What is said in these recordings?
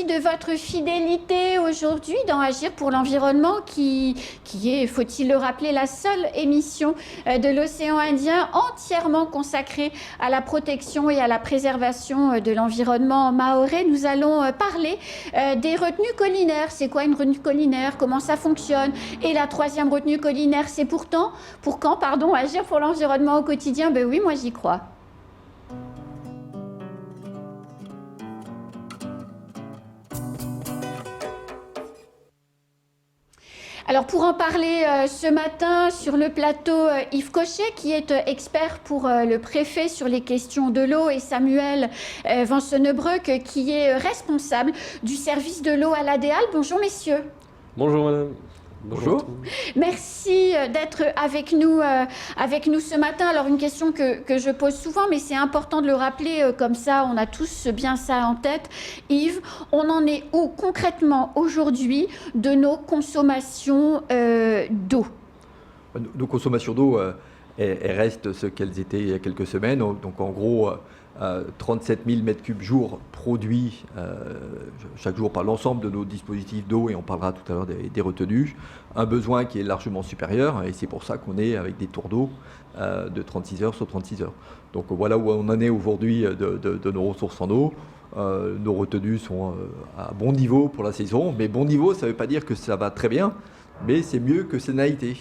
merci de votre fidélité aujourd'hui dans Agir pour l'environnement qui est, faut-il le rappeler, la seule émission de l'océan Indien entièrement consacrée à la protection et à la préservation de l'environnement mahorais. Nous allons parler des retenues collinaires. C'est quoi une retenue collinaire? Comment ça fonctionne? Et la troisième retenue collinaire, c'est pour quand, agir pour l'environnement au quotidien? Ben oui, moi j'y crois. Alors pour en parler ce matin sur le plateau, Yves Cochet qui est expert pour le préfet sur les questions de l'eau et Samuel Vancenebreuck qui est responsable du service de l'eau à l'ADEAL. Bonjour messieurs. Bonjour madame. Bonjour. Merci d'être avec nous ce matin. Alors une question que je pose souvent, mais c'est important de le rappeler, comme ça on a tous bien ça en tête. Yves, on en est où concrètement aujourd'hui de nos consommations d'eau? Nos consommations d'eau, elles restent ce qu'elles étaient il y a quelques semaines. Donc en gros, 37 000 m3 jour produits chaque jour par l'ensemble de nos dispositifs d'eau, et on parlera tout à l'heure des retenues. Un besoin qui est largement supérieur, et c'est pour ça qu'on est avec des tours d'eau de 36 heures sur 36 heures. Donc voilà où on en est aujourd'hui de nos ressources en eau. Nos retenues sont à bon niveau pour la saison, mais bon niveau, ça ne veut pas dire que ça va très bien. Mais c'est mieux que ça n'a été.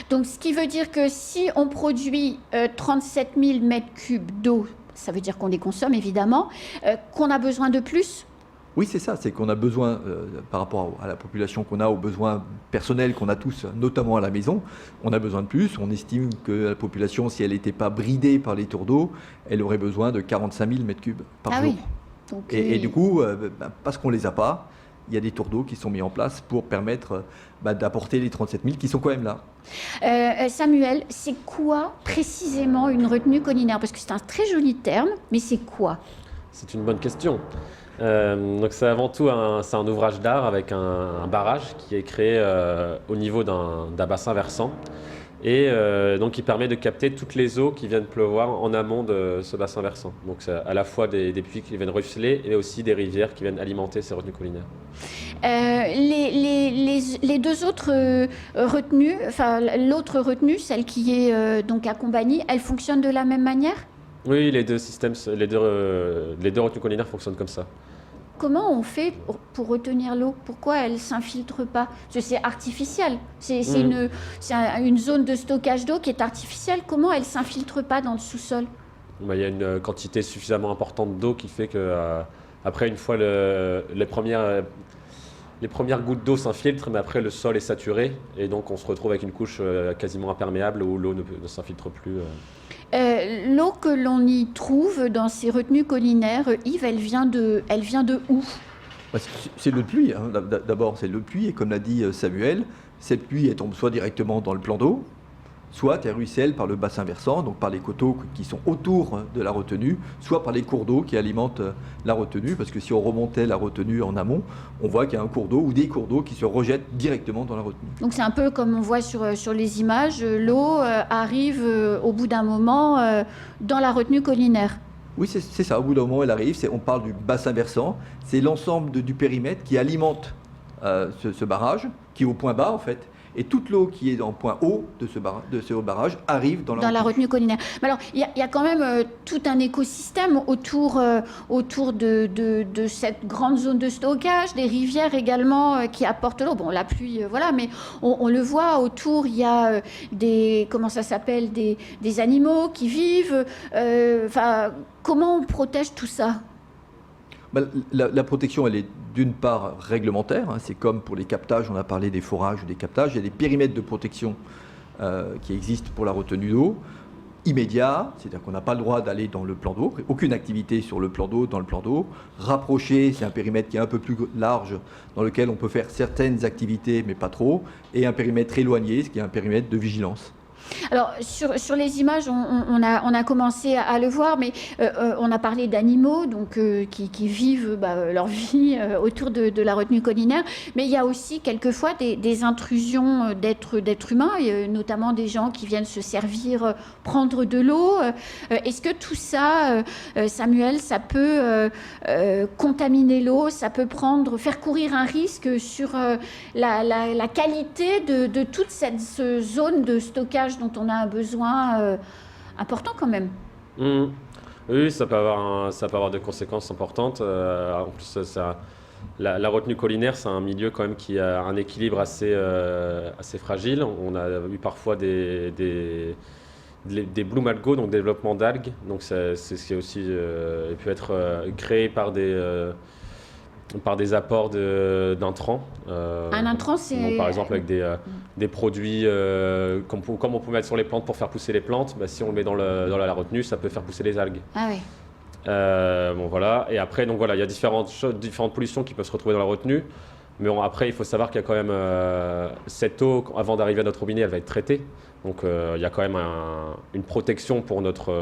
Donc ce qui veut dire que si on produit 37 000 m3 d'eau, ça veut dire qu'on les consomme évidemment, qu'on a besoin de plus? Oui, c'est ça, c'est qu'on a besoin, par rapport à la population qu'on a, aux besoins personnels qu'on a tous, notamment à la maison, on a besoin de plus. On estime que la population, si elle n'était pas bridée par les tours d'eau, elle aurait besoin de 45 000 m3 par jour. Oui. Donc, et du coup, parce qu'on ne les a pas, il y a des tours d'eau qui sont mis en place pour permettre d'apporter les 37 000 qui sont quand même là. Samuel, c'est quoi précisément une retenue collinaire? Parce que c'est un très joli terme, mais c'est quoi? C'est une bonne question. Donc c'est avant tout c'est un ouvrage d'art avec un barrage qui est créé au niveau d'un bassin versant et donc qui permet de capter toutes les eaux qui viennent pleuvoir en amont de ce bassin versant. Donc c'est à la fois des puits qui viennent ruisseler et aussi des rivières qui viennent alimenter ces retenues collinaires. Les deux autres retenues, enfin l'autre retenue, celle qui est donc à Combagny, elle fonctionne de la même manière? Oui, les deux systèmes, les deux retenues collinaires fonctionnent comme ça. Comment on fait pour retenir l'eau? Pourquoi elle ne s'infiltre pas? Parce que c'est artificiel. C'est une zone de stockage d'eau qui est artificielle. Comment elle ne s'infiltre pas dans le sous-sol? Il y a une quantité suffisamment importante d'eau qui fait que après, une fois les premières gouttes d'eau s'infiltrent, mais après le sol est saturé et donc on se retrouve avec une couche quasiment imperméable où l'eau ne s'infiltre plus. L'eau que l'on y trouve dans ces retenues collinaires, Yves, elle vient de où? C'est l'eau de pluie. Hein. D'abord, c'est l'eau de pluie, et comme l'a dit Samuel, cette pluie elle tombe soit directement dans le plan d'eau, soit elle ruisselle par le bassin versant, donc par les coteaux qui sont autour de la retenue, soit par les cours d'eau qui alimentent la retenue, parce que si on remontait la retenue en amont, on voit qu'il y a un cours d'eau ou des cours d'eau qui se rejettent directement dans la retenue. Donc c'est un peu comme on voit sur les images, l'eau arrive au bout d'un moment dans la retenue collinaire. Oui, c'est ça, au bout d'un moment elle arrive, on parle du bassin versant, c'est l'ensemble du périmètre qui alimente ce barrage, qui est au point bas en fait. Et toute l'eau qui est en point haut de ce barrage arrive dans la retenue collinaire. Mais alors, il y a quand même tout un écosystème autour de cette grande zone de stockage, des rivières également qui apportent l'eau. Bon, la pluie, voilà, mais on le voit autour, il y a des animaux qui vivent. Comment on protège tout ça? La protection, elle est d'une part réglementaire, hein, c'est comme pour les captages, on a parlé des forages ou des captages, il y a des périmètres de protection qui existent pour la retenue d'eau, immédiat, c'est-à-dire qu'on n'a pas le droit d'aller dans le plan d'eau, aucune activité sur le plan d'eau, dans le plan d'eau, rapproché, c'est un périmètre qui est un peu plus large, dans lequel on peut faire certaines activités, mais pas trop, et un périmètre éloigné, ce qui est un périmètre de vigilance. Alors, sur les images, on a commencé à le voir, mais on a parlé d'animaux donc, qui vivent leur vie autour de la retenue collinaire, mais il y a aussi quelquefois des intrusions d'êtres humains, notamment des gens qui viennent se servir, prendre de l'eau. Est-ce que tout ça, Samuel, ça peut contaminer l'eau, ça peut faire courir un risque sur la qualité de toute cette zone de stockage dont on a un besoin important quand même? Oui, ça peut avoir des conséquences importantes. En plus, la retenue collinaire, c'est un milieu quand même qui a un équilibre assez fragile. On a eu parfois des bloom algae, donc développement d'algues. Donc c'est ce qui aussi peut être créé par des apports d'intrants. Un intrant, c'est... Donc, par exemple, avec des produits comme on peut mettre sur les plantes pour faire pousser les plantes, si on le met dans la retenue, ça peut faire pousser les algues. Ah oui. Bon, voilà. Et après, donc, voilà, il y a différentes pollutions qui peuvent se retrouver dans la retenue. Mais bon, après, il faut savoir qu'il y a quand même cette eau, avant d'arriver à notre robinet, elle va être traitée. Donc il y a quand même une protection pour notre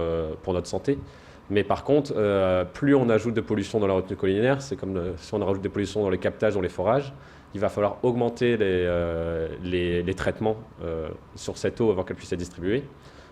santé. Mais par contre, plus on ajoute de pollution dans la retenue collinaire, c'est comme si on rajoute des pollutions dans les captages, dans les forages, il va falloir augmenter les traitements sur cette eau avant qu'elle puisse être distribuée.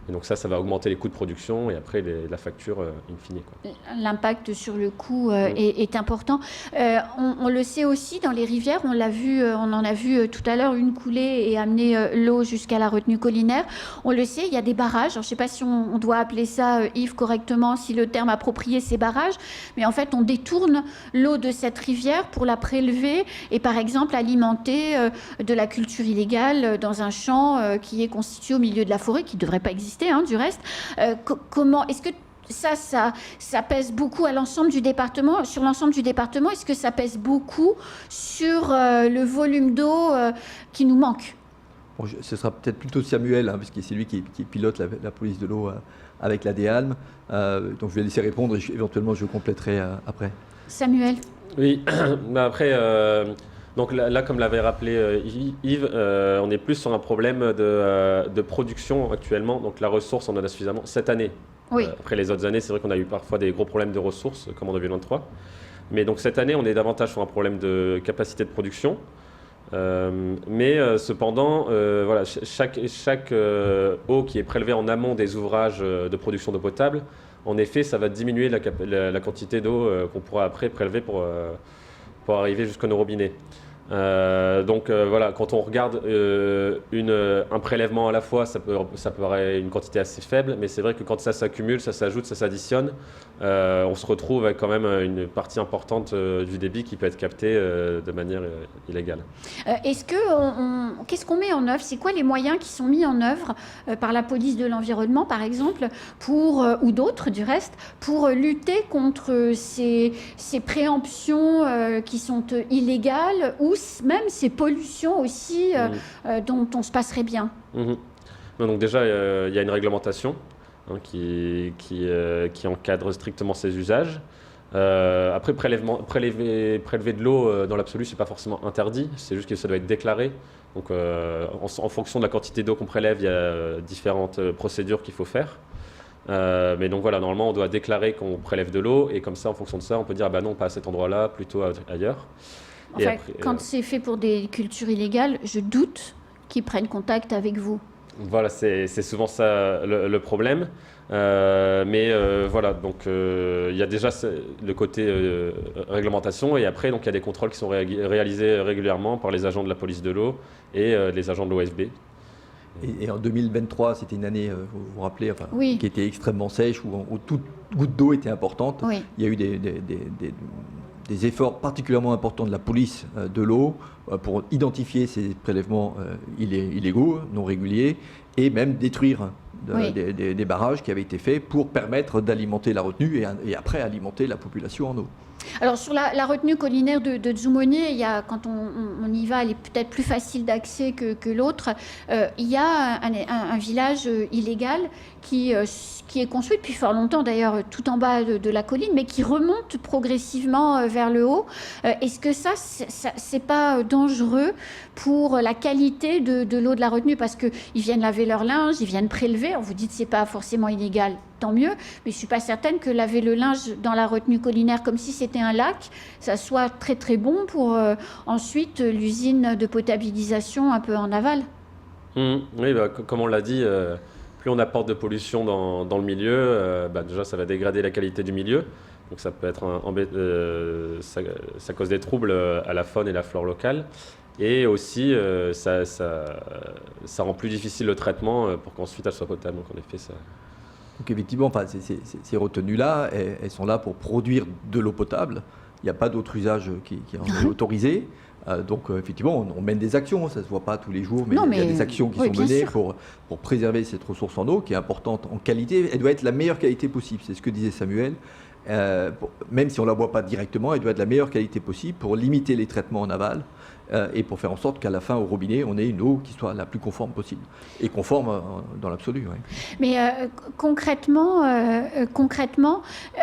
Et donc ça va augmenter les coûts de production et après la facture in fine, quoi. L'impact sur le coût est important. On le sait aussi dans les rivières, on en a vu tout à l'heure une couler et amener l'eau jusqu'à la retenue collinaire. On le sait, il y a des barrages. Alors, je ne sais pas si on doit appeler ça, Yves, correctement, si le terme approprié c'est barrage, mais en fait on détourne l'eau de cette rivière pour la prélever et par exemple alimenter de la culture illégale dans un champ qui est constitué au milieu de la forêt, qui ne devrait pas exister. Du reste, comment est-ce que ça pèse beaucoup à l'ensemble du département, sur l'ensemble du département? Est-ce que ça pèse beaucoup sur le volume d'eau qui nous manque? Bon, ce sera peut-être plutôt Samuel, puisque c'est lui qui pilote la police de l'eau avec la DEALM. Donc je vais laisser répondre et éventuellement je compléterai après. Samuel. Oui, après... Donc là, comme l'avait rappelé Yves, on est plus sur un problème de production actuellement. Donc la ressource, on en a suffisamment cette année. Oui. Après les autres années, c'est vrai qu'on a eu parfois des gros problèmes de ressources, comme en 2023. Mais donc cette année, on est davantage sur un problème de capacité de production. Cependant, voilà, chaque eau qui est prélevée en amont des ouvrages de production d'eau potable, en effet, ça va diminuer la quantité d'eau qu'on pourra après prélever pour arriver jusqu'à nos robinets. Voilà, quand on regarde un prélèvement à la fois, ça paraît une quantité assez faible, mais c'est vrai que quand ça s'accumule, ça s'ajoute, ça s'additionne, on se retrouve avec quand même une partie importante du débit qui peut être captée de manière illégale. Qu'est-ce qu'on met en œuvre? C'est quoi les moyens qui sont mis en œuvre par la police de l'environnement, par exemple, ou d'autres du reste, pour lutter contre ces préemptions qui sont illégales ou même ces pollutions aussi dont on se passerait bien? Donc déjà, il y a une réglementation qui encadre strictement ces usages. Après, prélever de l'eau dans l'absolu, c'est pas forcément interdit, c'est juste que ça doit être déclaré. Donc en fonction de la quantité d'eau qu'on prélève, il y a différentes procédures qu'il faut faire. Mais donc voilà, normalement on doit déclarer qu'on prélève de l'eau et comme ça, en fonction de ça, on peut dire non, pas à cet endroit-là, plutôt ailleurs. Enfin, quand c'est fait pour des cultures illégales, je doute qu'ils prennent contact avec vous. Voilà, c'est souvent ça le problème. Voilà, donc il y a déjà le côté réglementation et après, donc, il y a des contrôles qui sont réalisés régulièrement par les agents de la police de l'eau et les agents de l'OFB. Et en 2023, c'était une année, vous vous rappelez, oui, qui était extrêmement sèche, où toute goutte d'eau était importante. Oui. Il y a eu des efforts particulièrement importants de la police de l'eau pour identifier ces prélèvements illégaux, non réguliers, et même détruire des barrages qui avaient été faits pour permettre d'alimenter la retenue et après alimenter la population en eau. Alors sur la retenue collinaire de Dzoumogné, quand on y va, elle est peut-être plus facile d'accès que l'autre. Il y a un village illégal qui est construit depuis fort longtemps d'ailleurs tout en bas de la colline, mais qui remonte progressivement vers le haut. Est-ce que ça c'est pas dangereux pour la qualité de l'eau de la retenue, parce qu'ils viennent laver leur linge, ils viennent prélever. Alors vous dites que ce n'est pas forcément illégal, tant mieux, mais je ne suis pas certaine que laver le linge dans la retenue collinaire comme si c'était un lac, ça soit très très bon pour ensuite l'usine de potabilisation un peu en aval. Oui, comme on l'a dit, plus on apporte de pollution dans le milieu, déjà ça va dégrader la qualité du milieu. Donc ça peut être ça cause des troubles à la faune et la flore locale. Et aussi, ça rend plus difficile le traitement pour qu'ensuite elle soit potable. Donc en effet, ça... Donc effectivement, ces retenues-là, elles sont là pour produire de l'eau potable. Il n'y a pas d'autre usage qui en est autorisé. Donc effectivement, on mène des actions, ça ne se voit pas tous les jours, mais il y a des actions qui sont menées pour préserver cette ressource en eau qui est importante en qualité. Elle doit être la meilleure qualité possible, c'est ce que disait Samuel. Même si on ne la boit pas directement, elle doit être de la meilleure qualité possible pour limiter les traitements en aval et pour faire en sorte qu'à la fin, au robinet, on ait une eau qui soit la plus conforme possible. Et conforme dans l'absolu. Oui. Mais concrètement,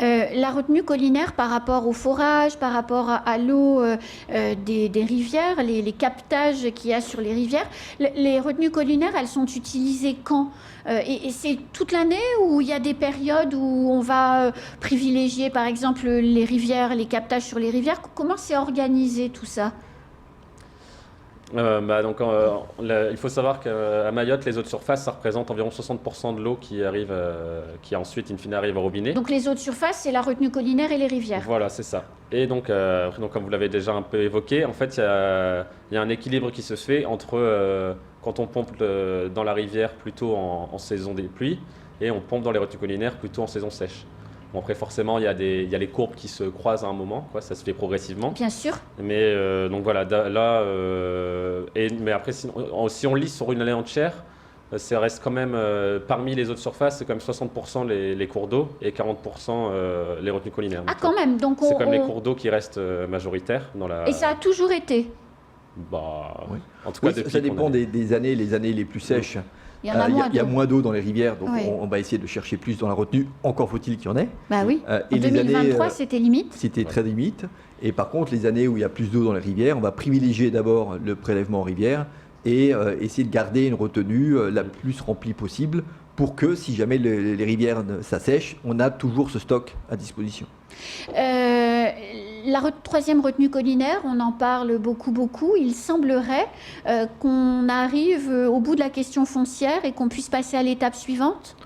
la retenue collinaire par rapport au forage, par rapport à l'eau des rivières, les captages qu'il y a sur les rivières, les retenues collinaires, elles sont utilisées quand ? Et c'est toute l'année ou il y a des périodes où on va privilégier, par exemple, les rivières, les captages sur les rivières ? Comment c'est organisé tout ça ? Il faut savoir qu'à Mayotte, les eaux de surface, ça représente environ 60% de l'eau qui ensuite, in fine, arrive au robinet. Donc les eaux de surface, c'est la retenue collinaire et les rivières. Voilà, c'est ça. Et donc comme vous l'avez déjà un peu évoqué, en fait, il y a un équilibre qui se fait entre quand on pompe dans la rivière plutôt en saison des pluies et on pompe dans les retenues collinaires plutôt en saison sèche. Bon, après, forcément, il y a les courbes qui se croisent à un moment, ça se fait progressivement. Bien sûr. Mais donc voilà, là, mais après, si on lit sur une année entière, ça reste quand même, parmi les eaux de surface, c'est quand même 60% les cours d'eau et 40% les retenues collinaires. Ah, quand même. Donc c'est quand même les cours d'eau qui restent majoritaires dans la... Et ça a toujours été. Oui. En tout cas, depuis ça dépend des années, les années les plus sèches. Il y a moins d'eau dans les rivières, donc on va essayer de chercher plus dans la retenue. Encore faut-il qu'il y en ait. Bah oui. Et en 2023, c'était limite. C'était très limite. Et par contre, les années où il y a plus d'eau dans les rivières, on va privilégier d'abord le prélèvement en rivière et essayer de garder une retenue la plus remplie possible pour que, si jamais les rivières s'assèchent, on a toujours ce stock à disposition. La troisième retenue collinaire, on en parle beaucoup. Il semblerait qu'on arrive au bout de la question foncière et qu'on puisse passer à l'étape suivante.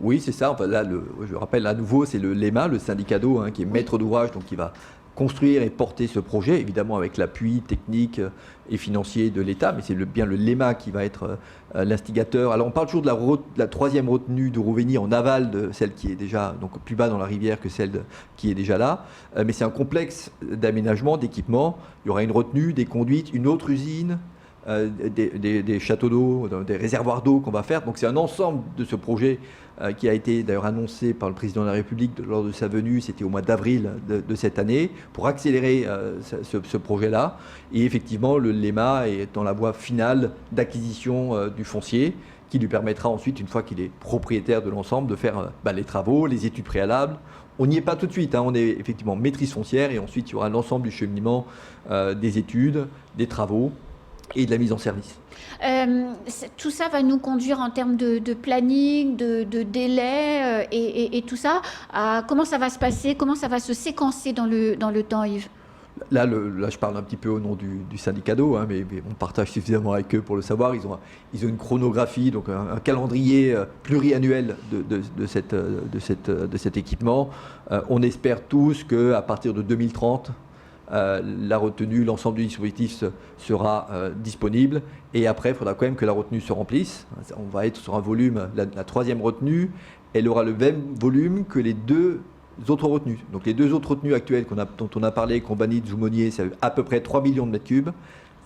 Oui, c'est ça. Enfin, là, je rappelle à nouveau, c'est le LEMA, le syndicat d'eau, qui est maître d'ouvrage, donc qui va construire et porter ce projet, évidemment avec l'appui technique et financier de l'État, mais c'est bien le LEMA qui va être l'instigateur. Alors on parle toujours de la troisième retenue de Rouvigny en aval de celle qui est déjà donc plus bas dans la rivière que celle qui est déjà là, mais c'est un complexe d'aménagement, d'équipement. Il y aura une retenue, des conduites, une autre usine, des châteaux d'eau, des réservoirs d'eau qu'on va faire. Donc c'est un ensemble de ce projet qui a été d'ailleurs annoncé par le président de la République lors de sa venue, c'était au mois d'avril de cette année, pour accélérer ce projet-là. Et effectivement, le LEMA est dans la voie finale d'acquisition du foncier, qui lui permettra ensuite, une fois qu'il est propriétaire de l'ensemble, de faire les travaux, les études préalables. On n'y est pas tout de suite, on est effectivement maîtrise foncière, et ensuite il y aura l'ensemble du cheminement des études, des travaux et de la mise en service. Tout ça va nous conduire en termes de planning, de délai et tout ça. Comment ça va se passer? Comment ça va se séquencer dans le temps, Yves? Là, je parle un petit peu au nom du syndicat d'eau, mais on partage suffisamment avec eux pour le savoir. Ils ont une chronographie, donc un calendrier pluriannuel de cet équipement. On espère tous qu'à partir de 2030, la retenue, l'ensemble du dispositif sera disponible. Et après, il faudra quand même que la retenue se remplisse. On va être sur un volume, la troisième retenue, elle aura le même volume que les deux autres retenues. Donc les deux autres retenues actuelles dont on a parlé, Combanit, Zoumonier, c'est à peu près 3 millions de mètres cubes.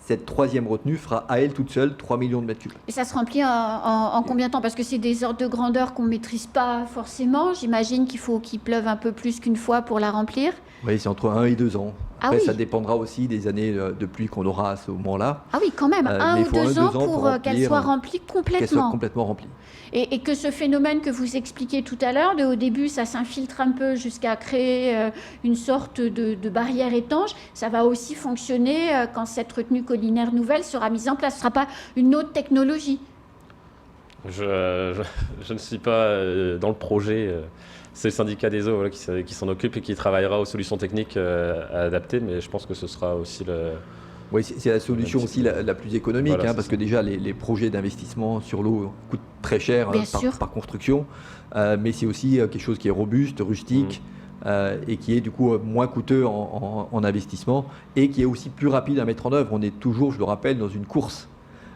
Cette troisième retenue fera à elle toute seule 3 millions de mètres cubes. Et ça se remplit en combien de temps? Parce que c'est des ordres de grandeur qu'on ne maîtrise pas forcément. J'imagine qu'il faut qu'il pleuve un peu plus qu'une fois pour la remplir. Oui, c'est entre 1 et 2 ans. Après, oui. ça dépendra aussi des années de pluie qu'on aura à ce moment-là. Ah oui, quand même, Mais 1 il ou faut 2 ans pour pour qu'elle remplir, soit remplie Qu'elle soit complètement. complètement remplie. Et que ce phénomène que vous expliquiez tout à l'heure, au début, ça s'infiltre un peu jusqu'à créer une sorte de barrière étanche, ça va aussi fonctionner quand cette retenue collinaire nouvelle sera mise en place. Ce ne sera pas une autre technologie. Je ne suis pas dans le projet. C'est le syndicat des eaux qui s'en occupe et qui travaillera aux solutions techniques à adapter, mais je pense que ce sera aussi le... Oui, c'est la solution Un petit aussi peu. la plus économique, Voilà, c'est parce ça. que déjà les projets d'investissement sur l'eau coûtent très cher Bien sûr. par construction, mais c'est aussi quelque chose qui est robuste, rustique, et qui est du coup moins coûteux en investissement, et qui est aussi plus rapide à mettre en œuvre. On est toujours, je le rappelle, dans une course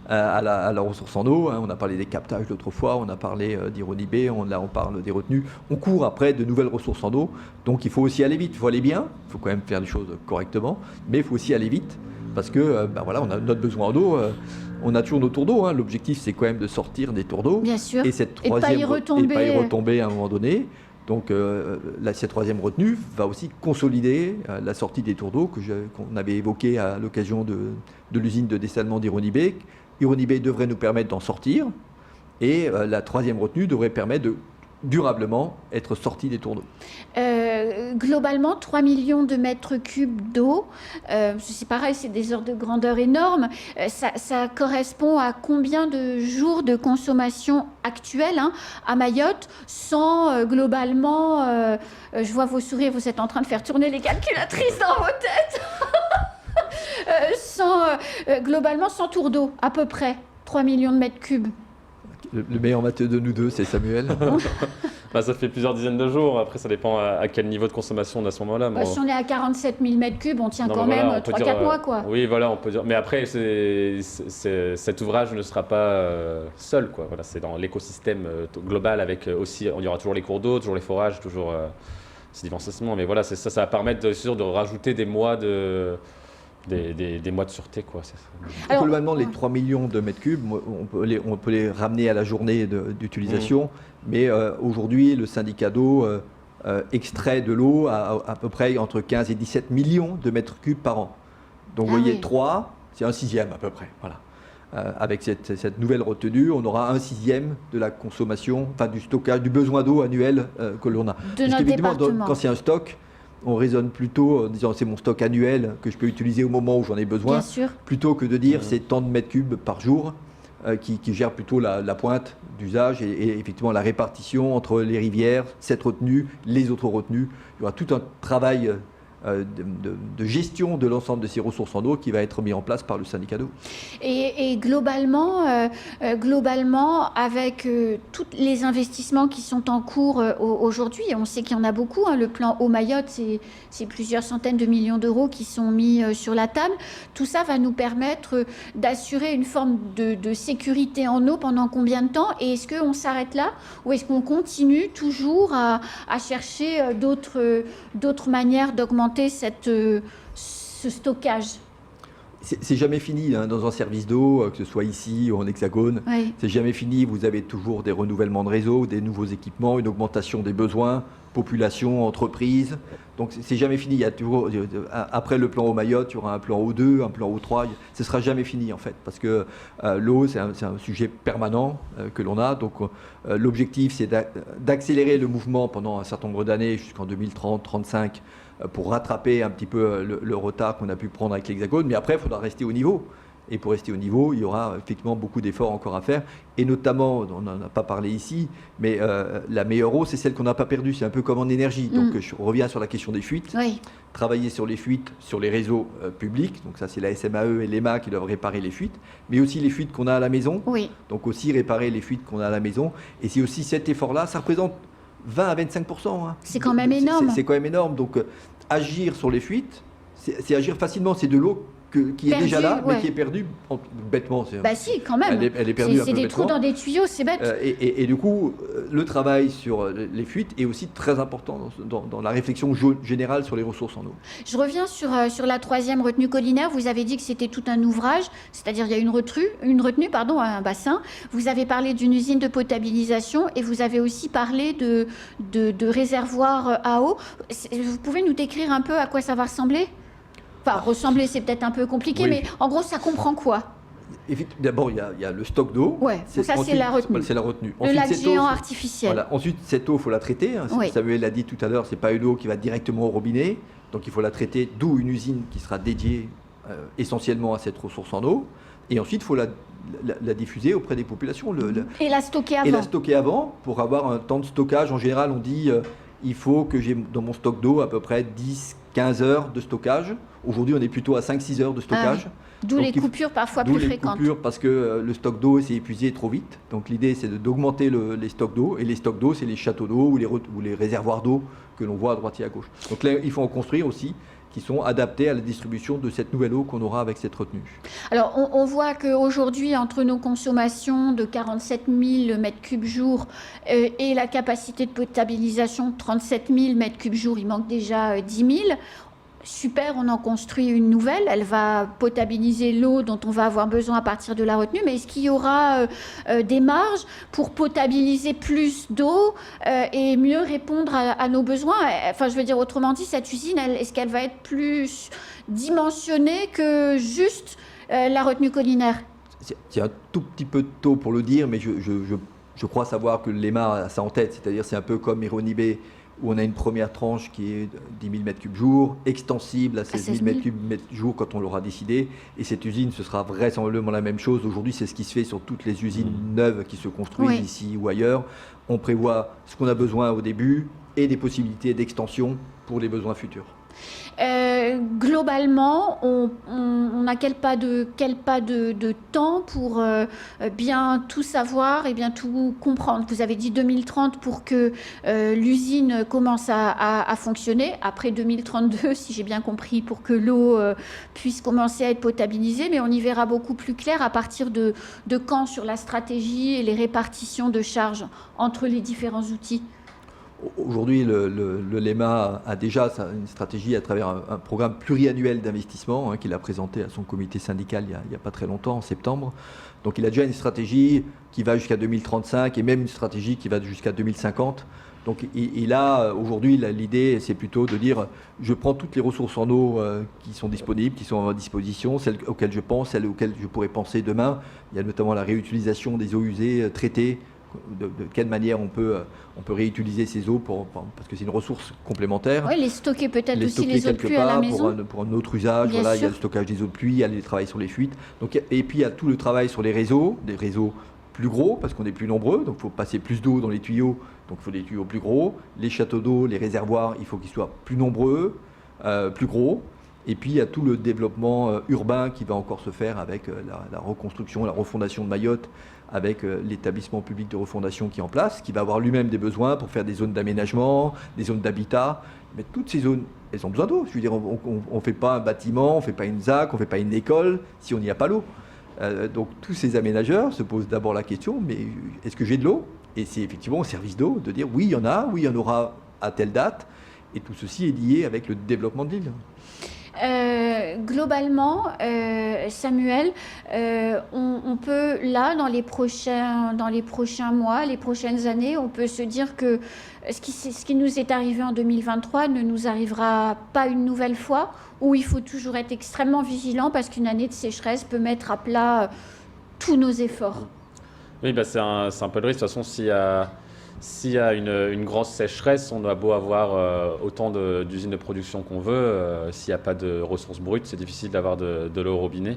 à la ressource en eau. On a parlé des captages l'autre fois, on a parlé d'Ironibé, là on parle des retenues. On court après de nouvelles ressources en eau, donc il faut aussi aller vite. Il faut aller bien, il faut quand même faire les choses correctement, mais il faut aussi aller vite. Parce que voilà, on a notre besoin en eau, on a toujours nos tours d'eau. L'objectif, c'est quand même de sortir des tours d'eau. Bien sûr. Et cette Et de pas troisième y retomber. et pas y retomber à un moment donné. Donc cette troisième retenue va aussi consolider la sortie des tours d'eau qu'on avait évoquée à l'occasion de l'usine de dessalement d'Ironibé. Ironibé devrait nous permettre d'en sortir. Et la troisième retenue devrait permettre de durablement être sortie des tours d'eau. Globalement, 3 millions de mètres cubes d'eau, c'est pareil, c'est des ordres de grandeur énormes. Ça correspond à combien de jours de consommation actuelle à Mayotte, sans globalement, je vois vos sourires, vous êtes en train de faire tourner les calculatrices dans vos têtes, globalement sans tours d'eau, à peu près, 3 millions de mètres cubes. Le meilleur matheux de nous deux, c'est Samuel. Bah, ça fait plusieurs dizaines de jours. Après, ça dépend à quel niveau de consommation on est à ce moment-là. Mais Si on est à 47 000 mètres cubes, on tient non, quand mais voilà, même on peut 3-4 dire, mois, quoi. Oui, voilà, on peut dire. Mais après, cet ouvrage ne sera pas seul, quoi. Voilà, c'est dans l'écosystème global avec aussi, il y aura toujours les cours d'eau, toujours les forages, toujours ces diversifications. Mais voilà, ça va permettre de rajouter des mois des mois de sûreté, quoi. Alors, Globalement, les 3 millions de mètres cubes, on peut les ramener à la journée d'utilisation, mais aujourd'hui, le syndicat d'eau extrait de l'eau à peu près entre 15 et 17 millions de mètres cubes par an. Donc, vous voyez, oui. 3, c'est un sixième à peu près. Voilà. Avec cette nouvelle retenue, on aura un sixième de la consommation, enfin du stockage, du besoin d'eau annuel que l'on a. De notre département. Quand c'est un stock, on raisonne plutôt en disant c'est mon stock annuel que je peux utiliser au moment où j'en ai besoin, Bien sûr. plutôt que de dire c'est tant de mètres cubes par jour, qui gère plutôt la pointe d'usage et effectivement la répartition entre les rivières, cette retenue, les autres retenues. Il y aura tout un travail de gestion de l'ensemble de ces ressources en eau qui va être mis en place par le syndicat d'eau. Et globalement, avec tous les investissements qui sont en cours aujourd'hui, on sait qu'il y en a beaucoup, le plan Eau Mayotte, c'est plusieurs centaines de millions d'euros qui sont mis sur la table. Tout ça va nous permettre d'assurer une forme de sécurité en eau pendant combien de temps? Et est-ce qu'on s'arrête là ou est-ce qu'on continue toujours à chercher d'autres manières d'augmenter ce stockage? C'est jamais fini dans un service d'eau, que ce soit ici ou en Hexagone. Oui. C'est jamais fini. Vous avez toujours des renouvellements de réseau, des nouveaux équipements, une augmentation des besoins, population, entreprise. Donc c'est jamais fini. Il y a toujours, après le plan Eau Mayotte, il y aura un plan O2, un plan O3. Ce sera jamais fini en fait, parce que l'eau c'est un sujet permanent que l'on a. Donc l'objectif c'est d'accélérer le mouvement pendant un certain nombre d'années jusqu'en 2030-35. Pour rattraper un petit peu le retard qu'on a pu prendre avec l'Hexagone. Mais après, il faudra rester au niveau. Et pour rester au niveau, il y aura effectivement beaucoup d'efforts encore à faire. Et notamment, on n'en a pas parlé ici, mais la meilleure eau, c'est celle qu'on n'a pas perdue. C'est un peu comme en énergie. Donc je reviens sur la question des fuites. Oui. Travailler sur les fuites, sur les réseaux publics. Donc ça, c'est la SMAE et l'EMA qui doivent réparer les fuites. Mais aussi les fuites qu'on a à la maison. Oui. Donc aussi réparer les fuites qu'on a à la maison. Et c'est aussi cet effort-là, ça représente 20 à 25%. C'est quand même énorme. C'est quand même énorme. Donc agir sur les fuites, c'est agir facilement. C'est de l'eau qui est déjà là, mais qui est perdue bêtement. Bah si, quand même. Elle est perdue un peu C'est des bêtement. trous dans des tuyaux, c'est bête. Et du coup, le travail sur les fuites est aussi très important dans la réflexion générale sur les ressources en eau. Je reviens sur la troisième retenue collinaire. Vous avez dit que c'était tout un ouvrage, c'est-à-dire il y a une retenue, un bassin. Vous avez parlé d'une usine de potabilisation et vous avez aussi parlé de réservoirs à eau. Vous pouvez nous décrire un peu à quoi ça va ressembler ? Enfin, ressembler, c'est peut-être un peu compliqué, Oui. mais en gros, ça comprend quoi? D'abord, il y a le stock d'eau. Ouais, donc ça, c'est la retenue. C'est la retenue. Le Ensuite, lac cette eau, géant artificiel. Voilà. Ensuite, cette eau, il faut la traiter. Hein. Oui. Samuel l'a dit tout à l'heure, ce n'est pas une eau qui va directement au robinet. Donc, il faut la traiter, d'où une usine qui sera dédiée essentiellement à cette ressource en eau. Et ensuite, il faut la diffuser auprès des populations. Et la stocker avant. Et la stocker avant, pour avoir un temps de stockage. En général, on dit il faut que j'ai dans mon stock d'eau à peu près 10-15 heures de stockage. Aujourd'hui, on est plutôt à 5-6 heures de stockage. D'où les coupures parfois plus fréquentes. D'où les coupures parce que le stock d'eau s'est épuisé trop vite. Donc l'idée, c'est d'augmenter les stocks d'eau. Et les stocks d'eau, c'est les châteaux d'eau ou les réservoirs d'eau que l'on voit à droite et à gauche. Donc là, il faut en construire aussi qui sont adaptés à la distribution de cette nouvelle eau qu'on aura avec cette retenue. Alors, on voit qu'aujourd'hui, entre nos consommations de 47 000 m3 jour et la capacité de potabilisation de 37 000 m3 jour, il manque déjà 10 000. Super, on en construit une nouvelle, elle va potabiliser l'eau dont on va avoir besoin à partir de la retenue, mais est-ce qu'il y aura des marges pour potabiliser plus d'eau et mieux répondre à nos besoins? Enfin, je veux dire, autrement dit, cette usine, est-ce qu'elle va être plus dimensionnée que juste la retenue collinaire? C'est un tout petit peu tôt pour le dire, mais je crois savoir que l'EMA a ça en tête, c'est-à-dire c'est un peu comme Ironibé, où on a une première tranche qui est 10 000 m3 jour, extensible à 16 000 m3 jour quand on l'aura décidé. Et cette usine, ce sera vraisemblablement la même chose. Aujourd'hui, c'est ce qui se fait sur toutes les usines neuves qui se construisent ici ou ailleurs. On prévoit ce qu'on a besoin au début et des possibilités d'extension pour les besoins futurs. Globalement, on a quel pas de temps pour bien tout savoir et bien tout comprendre? Vous avez dit 2030 pour que l'usine commence à fonctionner. Après 2032, si j'ai bien compris, pour que l'eau puisse commencer à être potabilisée. Mais on y verra beaucoup plus clair à partir de quand sur la stratégie et les répartitions de charges entre les différents outils. Aujourd'hui, le LEMA a déjà une stratégie à travers un programme pluriannuel d'investissement qu'il a présenté à son comité syndical il n'y a pas très longtemps, en septembre. Donc il a déjà une stratégie qui va jusqu'à 2035 et même une stratégie qui va jusqu'à 2050. Donc aujourd'hui, l'idée, c'est plutôt de dire, je prends toutes les ressources en eau qui sont disponibles, qui sont à ma disposition, celles auxquelles je pense, celles auxquelles je pourrais penser demain. Il y a notamment la réutilisation des eaux usées, traitées. De quelle manière on peut réutiliser ces eaux parce que c'est une ressource complémentaire. Oui, les stocker peut-être aussi stocker les eaux de pluie à la maison. Pour un autre usage. Voilà, il y a le stockage des eaux de pluie, il y a le travail sur les fuites. Donc, et puis il y a tout le travail sur les réseaux, des réseaux plus gros parce qu'on est plus nombreux, donc il faut passer plus d'eau dans les tuyaux, donc il faut des tuyaux plus gros. Les châteaux d'eau, les réservoirs, il faut qu'ils soient plus nombreux, plus gros. Et puis il y a tout le développement urbain qui va encore se faire avec la reconstruction, la refondation de Mayotte, avec l'établissement public de refondation qui est en place, qui va avoir lui-même des besoins pour faire des zones d'aménagement, des zones d'habitat. Mais toutes ces zones, elles ont besoin d'eau. Je veux dire, on ne fait pas un bâtiment, on ne fait pas une ZAC, on ne fait pas une école si on n'y a pas l'eau. Donc tous ces aménageurs se posent d'abord la question, mais est-ce que j'ai de l'eau? Et c'est effectivement au service d'eau de dire oui, il y en a, oui, il y en aura à telle date. Et tout ceci est lié avec le développement de l'île. Globalement, Samuel, on peut là dans les prochains mois, les prochaines années, on peut se dire que ce qui nous est arrivé en 2023 ne nous arrivera pas une nouvelle fois, ou il faut toujours être extrêmement vigilant parce qu'une année de sécheresse peut mettre à plat tous nos efforts. Oui, c'est un peu le risque. De toute façon, s'il y a une grosse sécheresse, on doit beau avoir autant d'usines de production qu'on veut. S'il n'y a pas de ressources brutes, c'est difficile d'avoir de l'eau au robinet.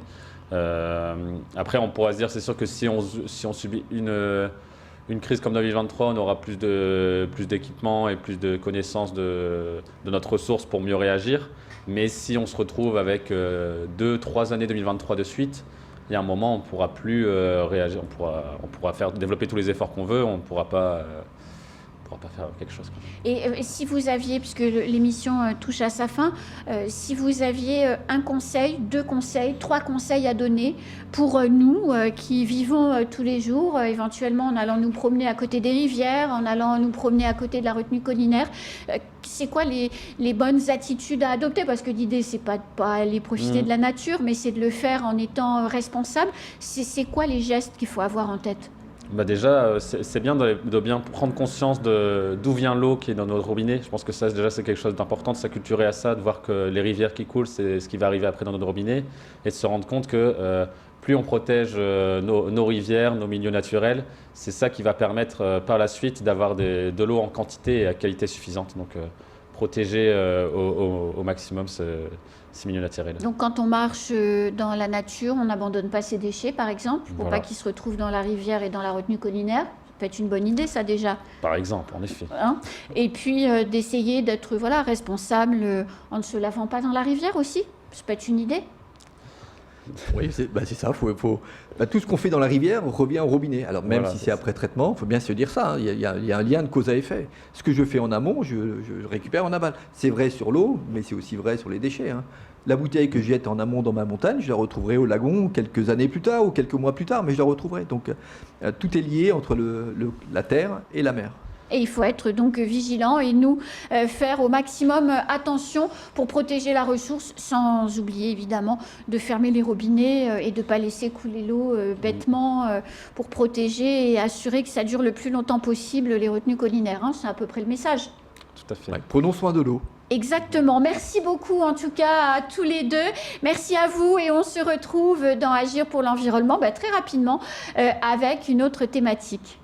Après, on pourra se dire, c'est sûr que si on subit une crise comme 2023, on aura plus d'équipements et plus de connaissances de notre ressource pour mieux réagir. Mais si on se retrouve avec 2-3 années 2023 de suite, il y a un moment, on ne pourra plus réagir, on pourra développer tous les efforts qu'on veut, on ne pourra pas faire quelque chose. Et si vous aviez, puisque l'émission touche à sa fin, si vous aviez un conseil, 2 conseils, 3 conseils à donner pour nous qui vivons tous les jours, éventuellement en allant nous promener à côté des rivières, en allant nous promener à côté de la retenue collinaire, c'est quoi les bonnes attitudes à adopter? Parce que l'idée, c'est pas de pas aller profiter de la nature, mais c'est de le faire en étant responsable. C'est quoi les gestes qu'il faut avoir en tête? Bah déjà, c'est bien de bien prendre conscience d'où vient l'eau qui est dans notre robinet. Je pense que ça, déjà, c'est quelque chose d'important, de s'acculturer à ça, de voir que les rivières qui coulent, c'est ce qui va arriver après dans notre robinet, et de se rendre compte que plus on protège nos rivières, nos milieux naturels, c'est ça qui va permettre par la suite d'avoir de l'eau en quantité et à qualité suffisante. Donc, protéger au maximum ces milieux naturels. Donc quand on marche dans la nature, on n'abandonne pas ses déchets, par exemple, pour pas qu'ils se retrouvent dans la rivière et dans la retenue collinaire. Ça peut être une bonne idée, ça, déjà. Par exemple, en effet. Hein, et puis d'essayer d'être responsable en ne se lavant pas dans la rivière aussi. Ça peut être une idée. Oui, c'est ça. Tout ce qu'on fait dans la rivière revient au robinet. Alors même si c'est après traitement, il faut bien se dire ça. Il y a un lien de cause à effet. Ce que je fais en amont, je récupère en aval. C'est vrai sur l'eau, mais c'est aussi vrai sur les déchets. La bouteille que je jette en amont dans ma montagne, je la retrouverai au lagon quelques années plus tard ou quelques mois plus tard, mais je la retrouverai. Donc tout est lié entre la terre et la mer. Et il faut être donc vigilant et nous faire au maximum attention pour protéger la ressource, sans oublier évidemment de fermer les robinets et de ne pas laisser couler l'eau bêtement pour protéger et assurer que ça dure le plus longtemps possible les retenues collinaires. C'est à peu près le message. Tout à fait. Ouais, prenons soin de l'eau. Exactement. Merci beaucoup en tout cas à tous les deux. Merci à vous et on se retrouve dans Agir pour l'environnement très rapidement avec une autre thématique.